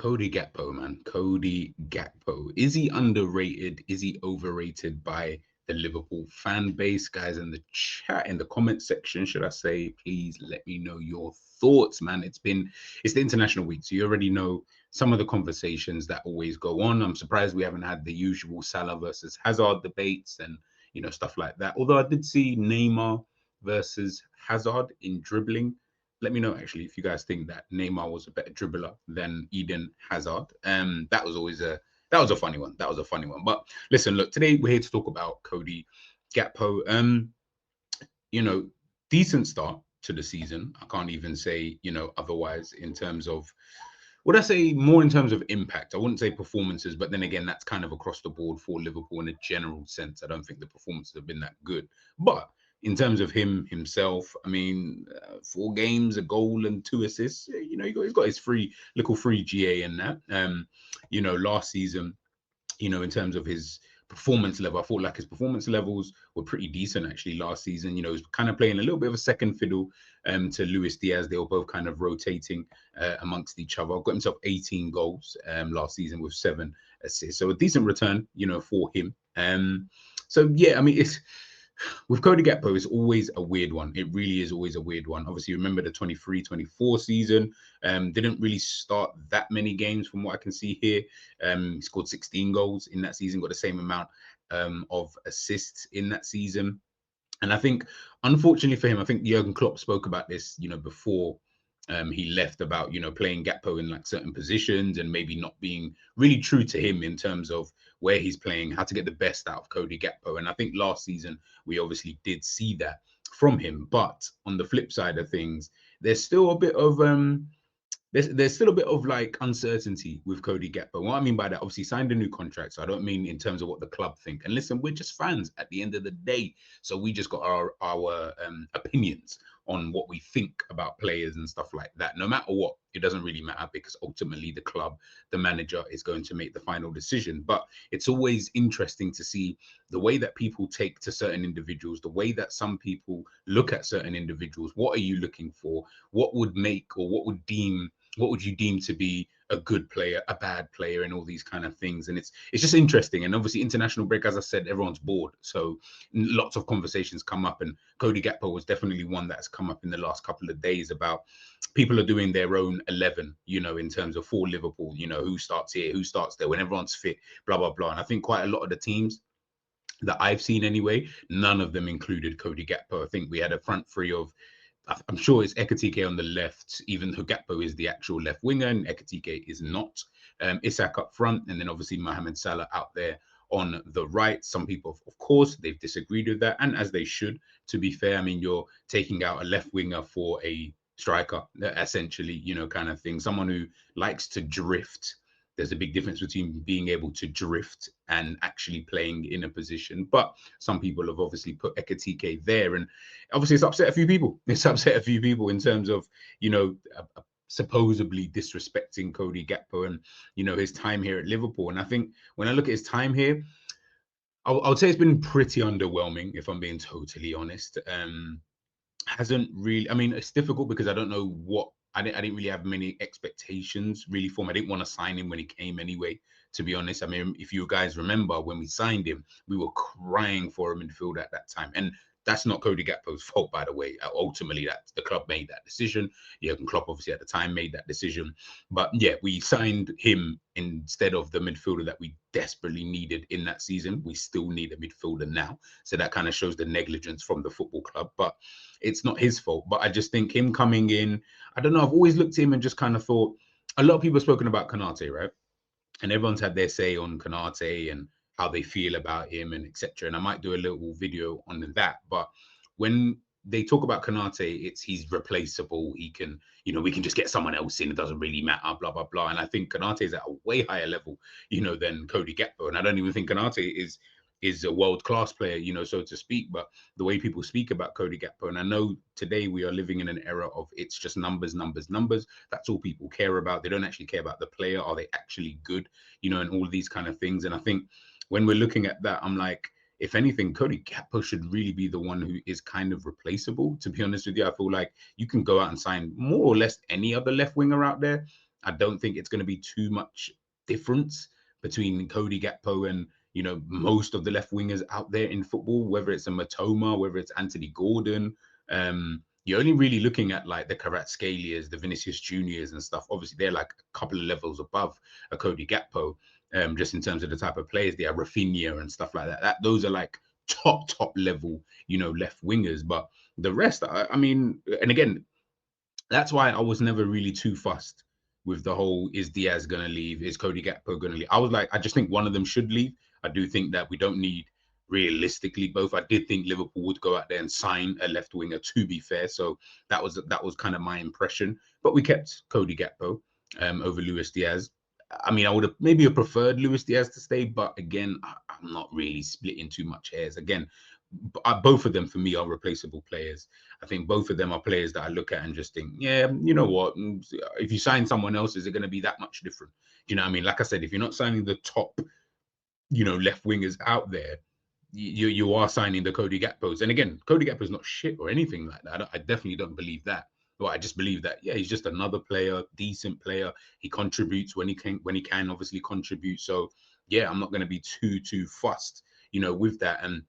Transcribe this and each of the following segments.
Cody Gakpo, man. Cody Gakpo. Is he underrated? Is he overrated by the Liverpool fan base? Guys, in the chat, in the comment section, should I say, please let me know your thoughts, man. It's the international week, so you already know some of the conversations that always go on. I'm surprised we haven't had the usual Salah versus Hazard debates and stuff like that. Although I did see Neymar versus Hazard in dribbling. Let me know actually if you guys think that Neymar was a better dribbler than Eden Hazard. That was a funny one. That was a funny one. But listen, look, today we're here to talk about Cody Gakpo. You know, decent start to the season. I can't even say, otherwise in terms of would I say more in terms of impact? I wouldn't say performances, but then again, that's kind of across the board for Liverpool in a general sense. I don't think the performances have been that good. But in terms of himself, I mean, 4 games, a goal and 2 assists. He's got his free GA in that. Last season, in terms of his performance level, I thought like his performance levels were pretty decent actually last season. He was kind of playing a little bit of a second fiddle to Luis Diaz. They were both kind of rotating amongst each other. Got himself 18 goals last season with 7 assists. So a decent return, for him. So yeah, I mean, it's with Cody Gakpo, it's always a weird one. It really is always a weird one. Obviously, remember the 23-24 season. Didn't really start that many games from what I can see here. He scored 16 goals in that season, got the same amount of assists in that season. And I think, unfortunately for him, I think Jürgen Klopp spoke about this, before he left about, playing Gakpo in like certain positions and maybe not being really true to him in terms of where he's playing, how to get the best out of Cody Gakpo. And I think last season, we obviously did see that from him. But on the flip side of things, there's still a bit of there's still a bit of like uncertainty with Cody Gakpo. What I mean by that, obviously signed a new contract. So I don't mean in terms of what the club think. And listen, we're just fans at the end of the day. So we just got our opinions on what we think about players and stuff like that. No matter what, it doesn't really matter because ultimately the club, the manager is going to make the final decision. But it's always interesting to see the way that people take to certain individuals, the way that some people look at certain individuals. What are you looking for? What would make or what would you deem to be a good player, a bad player, and all these kind of things? And it's just interesting. And obviously, international break, as I said, everyone's bored, so lots of conversations come up. And Cody Gakpo was definitely one that has come up in the last couple of days about people are doing their own 11, in terms of for Liverpool, who starts here, who starts there, when everyone's fit, blah blah blah. And I think quite a lot of the teams that I've seen anyway, none of them included Cody Gakpo. I think we had a front three of, I'm sure it's Ekitike on the left, even though Gakpo is the actual left winger and Ekitike is not. Isak up front, and then obviously Mohamed Salah out there on the right. Some people, of course, they've disagreed with that, and as they should, to be fair. I mean, you're taking out a left winger for a striker, essentially, kind of thing. Someone who likes to drift. There's a big difference between being able to drift and actually playing in a position. But some people have obviously put Ekitike there. And obviously it's upset a few people. It's upset a few people in terms of, supposedly disrespecting Cody Gakpo and, his time here at Liverpool. And I think when I look at his time here, I would say it's been pretty underwhelming, if I'm being totally honest. Hasn't really, I mean, it's difficult because I don't know what, I didn't really have many expectations really for him. I didn't want to sign him when he came anyway, to be honest. I mean, if you guys remember when we signed him, we were crying for a midfielder at that time. And that's not Cody Gakpo's fault, by the way. Ultimately, that the club made that decision. Jürgen Klopp, obviously, at the time made that decision. But yeah, we signed him instead of the midfielder that we desperately needed in that season. We still need a midfielder now. So that kind of shows the negligence from the football club. But it's not his fault. But I just think him coming in, I don't know, I've always looked at him and just kind of thought, a lot of people have spoken about Konate, right? And everyone's had their say on Konate and how they feel about him and etc. And I might do a little video on that. But when they talk about Konate, he's replaceable. He can, we can just get someone else in. It doesn't really matter, blah, blah, blah. And I think Konate is at a way higher level, than Cody Gakpo. And I don't even think Konate is a world-class player, so to speak. But the way people speak about Cody Gakpo, and I know today we are living in an era of it's just numbers, numbers, numbers. That's all people care about. They don't actually care about the player. Are they actually good? And all of these kind of things. And I think when we're looking at that, I'm like, if anything, Cody Gakpo should really be the one who is kind of replaceable. To be honest with you, I feel like you can go out and sign more or less any other left winger out there. I don't think it's going to be too much difference between Cody Gakpo and, most of the left wingers out there in football, whether it's a Matoma, whether it's Anthony Gordon. You're only really looking at like the Kvaratskhelia, the Vinicius Juniors and stuff. Obviously, they're like a couple of levels above a Cody Gakpo, just in terms of the type of players they are, Rafinha and stuff like that. Those are like top level, left wingers. But the rest, I mean, and again, that's why I was never really too fussed with the whole, is Diaz going to leave? Is Cody Gakpo going to leave? I was like, I just think one of them should leave. I do think that we don't need realistically both. I did think Liverpool would go out there and sign a left winger, to be fair. So that was kind of my impression. But we kept Cody Gakpo over Luis Diaz. I mean, I would have maybe preferred Luis Diaz to stay, but again, I'm not really splitting too much hairs. Again, both of them for me are replaceable players. I think both of them are players that I look at and just think, yeah, you know what? If you sign someone else, is it going to be that much different? Do you know what I mean? Like I said, if you're not signing the top, left wingers out there, you are signing the Cody Gakpos. And again, Cody Gakpo is not shit or anything like that. I definitely don't believe that. Well, I just believe that, yeah, he's just another player, decent player. He contributes when he can obviously contribute. So yeah, I'm not going to be too fussed, with that. And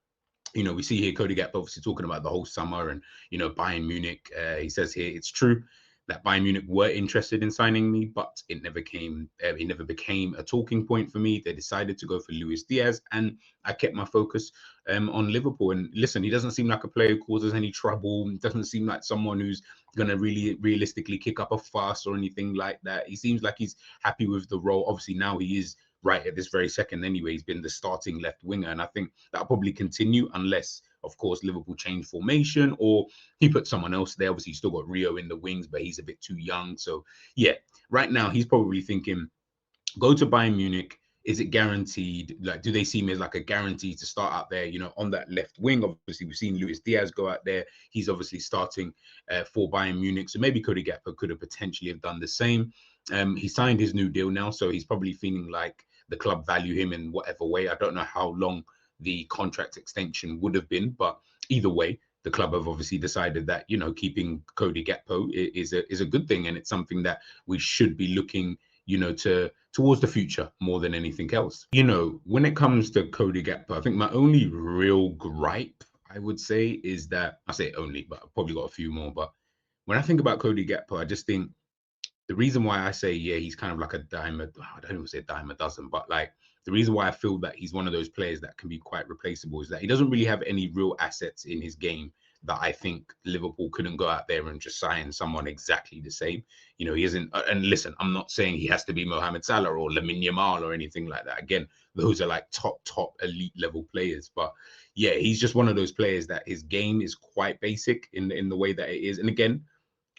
we see here Cody Gakpo obviously talking about the whole summer and, Bayern Munich. He says here, it's true that Bayern Munich were interested in signing me, but it never became a talking point for me. They decided to go for Luis Diaz, and I kept my focus on Liverpool. And listen, he doesn't seem like a player who causes any trouble. He doesn't seem like someone who's going to really realistically kick up a fuss or anything like that. He seems like he's happy with the role. Obviously, now he is right at this very second anyway. He's been the starting left winger, and I think that'll probably continue unless, of course, Liverpool change formation or he put someone else there. Obviously, he's still got Rio in the wings, but he's a bit too young. So yeah, right now he's probably thinking, go to Bayern Munich. Is it guaranteed? Like, do they see me as like a guarantee to start out there, on that left wing? Obviously, we've seen Luis Diaz go out there. He's obviously starting for Bayern Munich. So maybe Cody Gakpo could have potentially have done the same. He signed his new deal now, so he's probably feeling like the club value him in whatever way. I don't know how long the contract extension would have been, but either way, the club have obviously decided that, keeping Cody Gakpo is a good thing, and it's something that we should be looking, towards the future more than anything else. When it comes to Cody Gakpo, I think my only real gripe, I would say, is that, I say only, but I've probably got a few more. But when I think about Cody Gakpo, I just think the reason why I say, yeah, he's kind of like a dime, I don't even say a dime a dozen, but like the reason why I feel that he's one of those players that can be quite replaceable is that he doesn't really have any real assets in his game that I think Liverpool couldn't go out there and just sign someone exactly the same. He isn't, and listen, I'm not saying he has to be Mohamed Salah or Lamine Yamal or anything like that. Again, those are like top elite level players. But yeah, he's just one of those players that his game is quite basic in the way that it is. And again,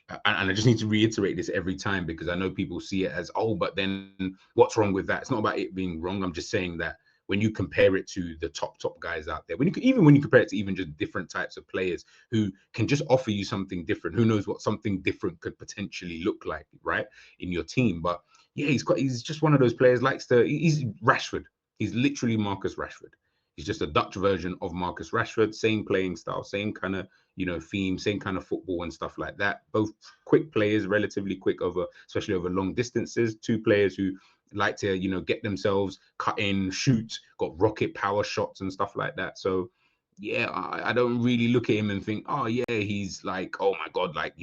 and I just need to reiterate this every time because I know people see it as, oh, but then what's wrong with that? It's not about it being wrong. I'm just saying that when you compare it to the top guys out there, when you compare it to even just different types of players who can just offer you something different, who knows what something different could potentially look like, right, in your team. But yeah, he's just one of those players, he's Rashford. He's literally Marcus Rashford. He's just a Dutch version of Marcus Rashford, same playing style, same kind of, theme, same kind of football and stuff like that. Both quick players, relatively quick especially over long distances. Two players who like to, get themselves cut in, shoot, got rocket power shots and stuff like that. So yeah, I don't really look at him and think, oh yeah, he's like, oh my God, like,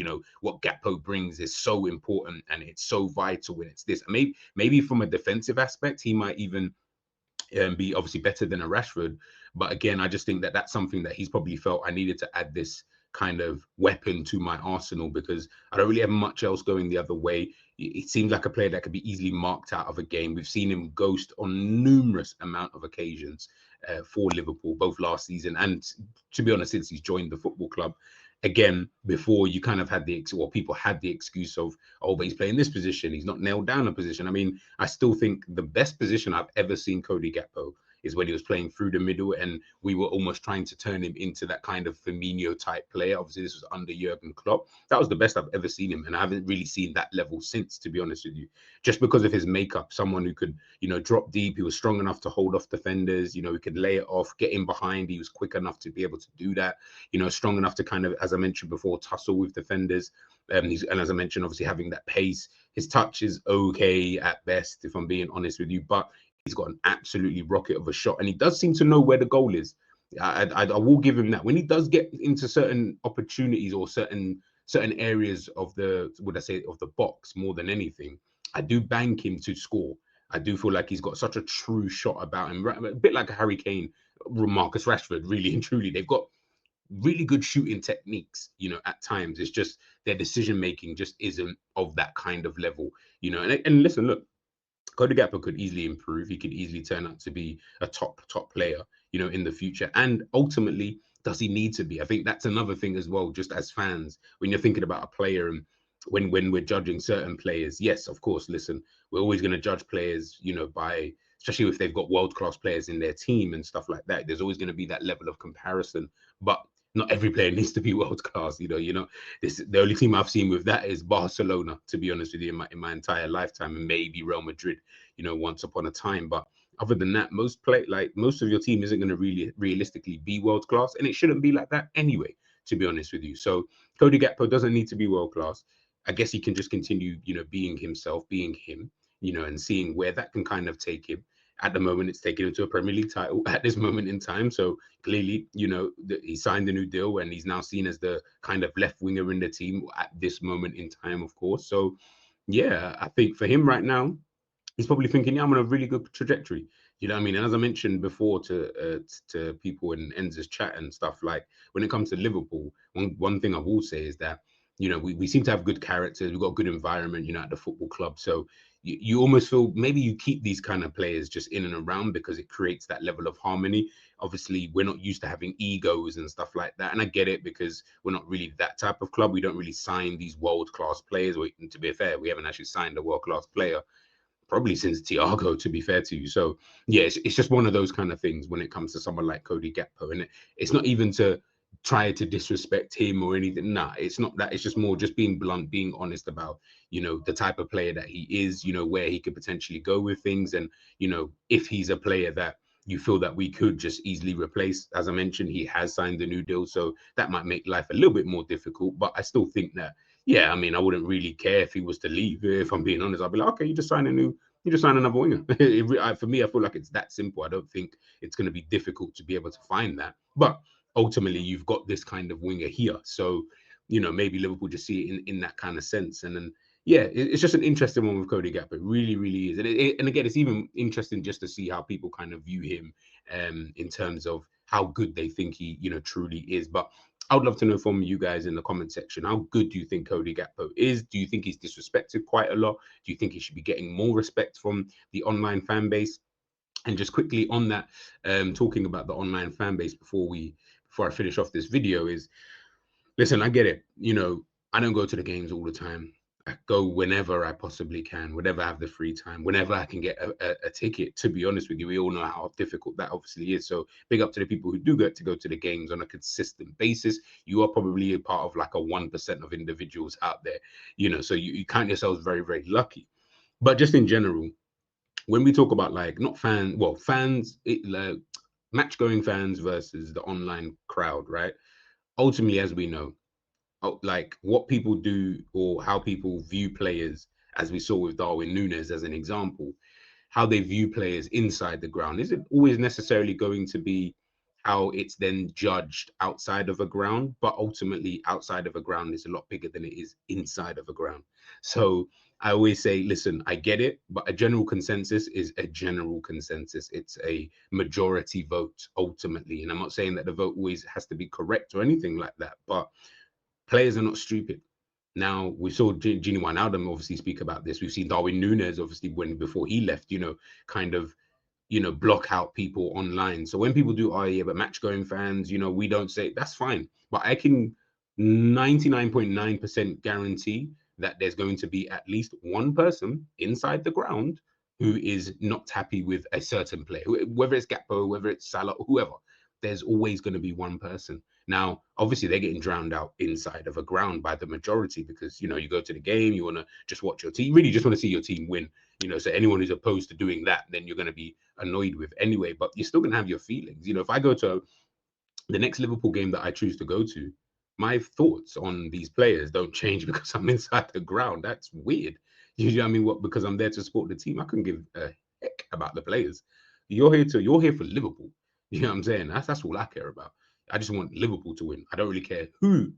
what Gakpo brings is so important and it's so vital and it's this. Maybe from a defensive aspect, he might even be obviously better than a Rashford. But again, I just think that that's something that he's probably felt I needed to add this kind of weapon to my arsenal because I don't really have much else going the other way. It seems like a player that could be easily marked out of a game. We've seen him ghost on numerous amount of occasions for Liverpool, both last season and, to be honest, since he's joined the football club. Again, before you kind of had people had the excuse of, oh, but he's playing this position. He's not nailed down a position. I mean, I still think the best position I've ever seen Cody Gakpo is when he was playing through the middle, and we were almost trying to turn him into that kind of Firmino type player. Obviously, this was under Jürgen Klopp. That was the best I've ever seen him, and I haven't really seen that level since, to be honest with you. Just because of his makeup, someone who could, drop deep. He was strong enough to hold off defenders. He could lay it off, get in behind. He was quick enough to be able to do that. Strong enough to kind of, as I mentioned before, tussle with defenders. And as I mentioned, obviously having that pace. His touch is okay at best, if I'm being honest with you, but he's got an absolutely rocket of a shot, and he does seem to know where the goal is. I will give him that. When he does get into certain opportunities or certain areas of the, of the box more than anything, I do bank him to score. I do feel like he's got such a true shot about him, a bit like a Harry Kane, Marcus Rashford, really and truly. They've got really good shooting techniques, at times. It's just their decision making just isn't of that kind of level, and listen, look, Cody Gakpo could easily improve. He could easily turn out to be a top player, in the future. And ultimately, does he need to be? I think that's another thing as well, just as fans, when you're thinking about a player and when we're judging certain players, yes, of course, listen, we're always going to judge players, by, especially if they've got world-class players in their team and stuff like that. There's always going to be that level of comparison. But not every player needs to be world class. The only team I've seen with that is Barcelona, to be honest with you, in my entire lifetime, and maybe Real Madrid, once upon a time. But other than that, most of your team isn't going to really realistically be world class, and it shouldn't be like that anyway, to be honest with you. So Cody Gakpo doesn't need to be world class. I guess he can just continue, being himself, being him, and seeing where that can kind of take him. At the moment, it's taken him to a Premier League title at this moment in time. So clearly, he signed a new deal and he's now seen as the kind of left winger in the team at this moment in time, of course. So, yeah, I think for him right now, he's probably thinking, yeah, I'm on a really good trajectory. You know what I mean? And as I mentioned before to people in Enza's chat and stuff, like when it comes to Liverpool, one thing I will say is that, we seem to have good characters. We've got a good environment, at the football club. So you almost feel maybe you keep these kind of players just in and around because it creates that level of harmony. Obviously, we're not used to having egos and stuff like that. And I get it because we're not really that type of club. We don't really sign these world-class players. To be fair, we haven't actually signed a world-class player probably since Thiago, to be fair to you. So yeah, it's just one of those kind of things when it comes to someone like Cody Gakpo. And it's not even to try to disrespect him or anything. Nah, it's not that. It's just more just being blunt, being honest about, the type of player that he is, where he could potentially go with things. And, if he's a player that you feel that we could just easily replace. As I mentioned, he has signed a new deal, so that might make life a little bit more difficult. But I still think that, yeah, I mean, I wouldn't really care if he was to leave. If I'm being honest, I'd be like, okay, you just sign another winger. For me, I feel like it's that simple. I don't think it's going to be difficult to be able to find that. But ultimately, you've got this kind of winger here, so maybe Liverpool just see it in that kind of sense. And then yeah, it's just an interesting one with Cody Gakpo. It really, really is. And again, it's even interesting just to see how people kind of view him in terms of how good they think he, truly is. But I would love to know from you guys in the comment section, how good do you think Cody Gakpo is? Do you think he's disrespected quite a lot? Do you think he should be getting more respect from the online fan base? And just quickly on that, talking about the online fan base before I finish off this video is, listen, I get it. I don't go to the games all the time. I go whenever I possibly can, whenever I have the free time, whenever I can get a ticket. To be honest with you, we all know how difficult that obviously is. So big up to the people who do get to go to the games on a consistent basis. You are probably a part of like a 1% of individuals out there, so you count yourselves very, very lucky. But just in general, when we talk about like not fans, match going fans versus the online crowd, right? Ultimately, as we know, like what people do or how people view players, as we saw with Darwin Núñez as an example, how they view players inside the ground isn't always necessarily going to be how it's then judged outside of a ground, but ultimately outside of a ground is a lot bigger than it is inside of a ground. So I always say, listen, I get it, but a general consensus is a general consensus. It's a majority vote ultimately. And I'm not saying that the vote always has to be correct or anything like that, but players are not stupid. Now, we saw Gini Wijnaldum obviously speak about this. We've seen Darwin Núñez obviously before he left, kind of, block out people online. So when people do, oh yeah, but match going fans, we don't say, that's fine. But I can 99.9% guarantee that there's going to be at least one person inside the ground who is not happy with a certain player, whether it's Gakpo, whether it's Salah, whoever. There's always going to be one person. Now, obviously, they're getting drowned out inside of a ground by the majority because, you go to the game, you want to just watch your team, you really just want to see your team win. So anyone who's opposed to doing that, then you're going to be annoyed with anyway, but you're still going to have your feelings. If I go to the next Liverpool game that I choose to go to, my thoughts on these players don't change because I'm inside the ground. That's weird. You know what I mean? What, because I'm there to support the team? I couldn't give a heck about the players. You're here for Liverpool. You know what I'm saying? That's all I care about. I just want Liverpool to win. I don't really care who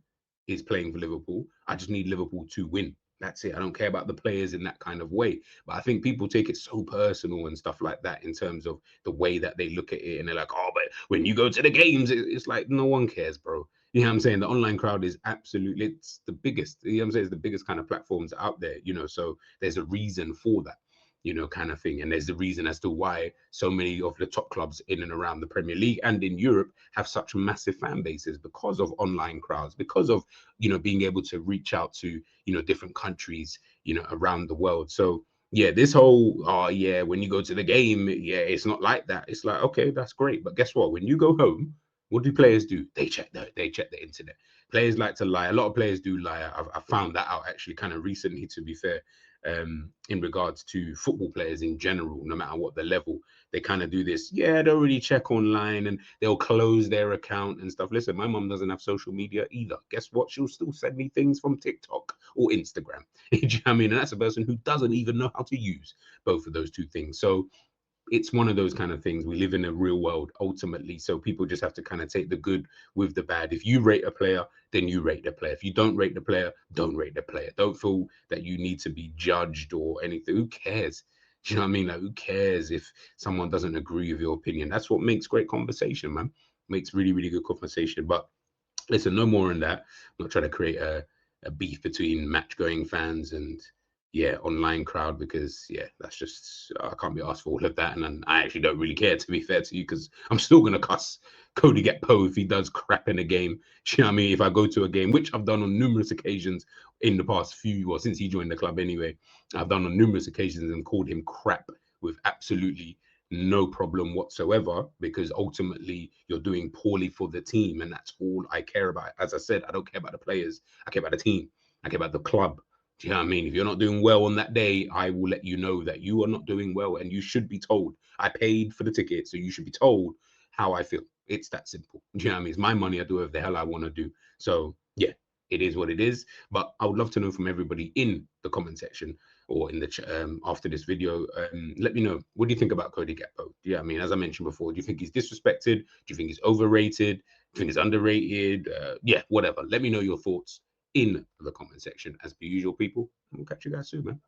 is playing for Liverpool. I just need Liverpool to win. That's it. I don't care about the players in that kind of way. But I think people take it so personal and stuff like that in terms of the way that they look at it. And they're like, oh, but when you go to the games, it's like no one cares, bro. You know what I'm saying? The online crowd is absolutely, it's the biggest. You know what I'm saying? It's the biggest kind of platforms out there, so there's a reason for that, kind of thing. And there's the reason as to why so many of the top clubs in and around the Premier League and in Europe have such massive fan bases because of online crowds, because of, being able to reach out to, different countries, around the world. So yeah, this whole, oh yeah, when you go to the game, yeah, it's not like that. It's like, okay, that's great. But guess what? When you go home, what do players do? They check the internet. Players like to lie. A lot of players do lie. I found that out actually kind of recently, to be fair, in regards to football players in general, no matter what the level, they kind of do this. Yeah, I don't really check online, and they'll close their account and stuff. Listen, my mom doesn't have social media either. Guess what? She'll still send me things from TikTok or Instagram. Do you know what I mean? And that's a person who doesn't even know how to use both of those two things. So it's one of those kind of things. We live in a real world ultimately, so people just have to kind of take the good with the bad. If you rate a player, then you rate the player. If you don't rate the player, don't rate the player. Don't feel that you need to be judged or anything. Who cares? Do you know what I mean? Like, who cares if someone doesn't agree with your opinion? That's what makes great conversation, man. Makes really, really good conversation. But listen, no more on that. I'm not trying to create a beef between match going fans and yeah, online crowd, because yeah, that's just, I can't be asked for all of that. And I actually don't really care, to be fair to you, because I'm still gonna cuss Cody Gakpo if he does crap in a game. Do you know what I mean? If I go to a game, which I've done on numerous occasions in the past few, or since he joined the club anyway, I've done on numerous occasions and called him crap with absolutely no problem whatsoever, because ultimately you're doing poorly for the team, and that's all I care about. As I said, I don't care about the players, I care about the team, I care about the club. Do you know what I mean? If you're not doing well on that day, I will let you know that you are not doing well, and you should be told. I paid for the ticket, so you should be told how I feel. It's that simple. Do you know what I mean? It's my money. I do whatever the hell I want to do. So yeah, it is what it is. But I would love to know from everybody in the comment section or in the after this video. Let me know, what do you think about Cody Gakpo? Do you know what I mean? As I mentioned before, do you think he's disrespected? Do you think he's overrated? Do you think he's underrated? Yeah, whatever. Let me know your thoughts in the comment section as per usual, people. We'll catch you guys soon, man.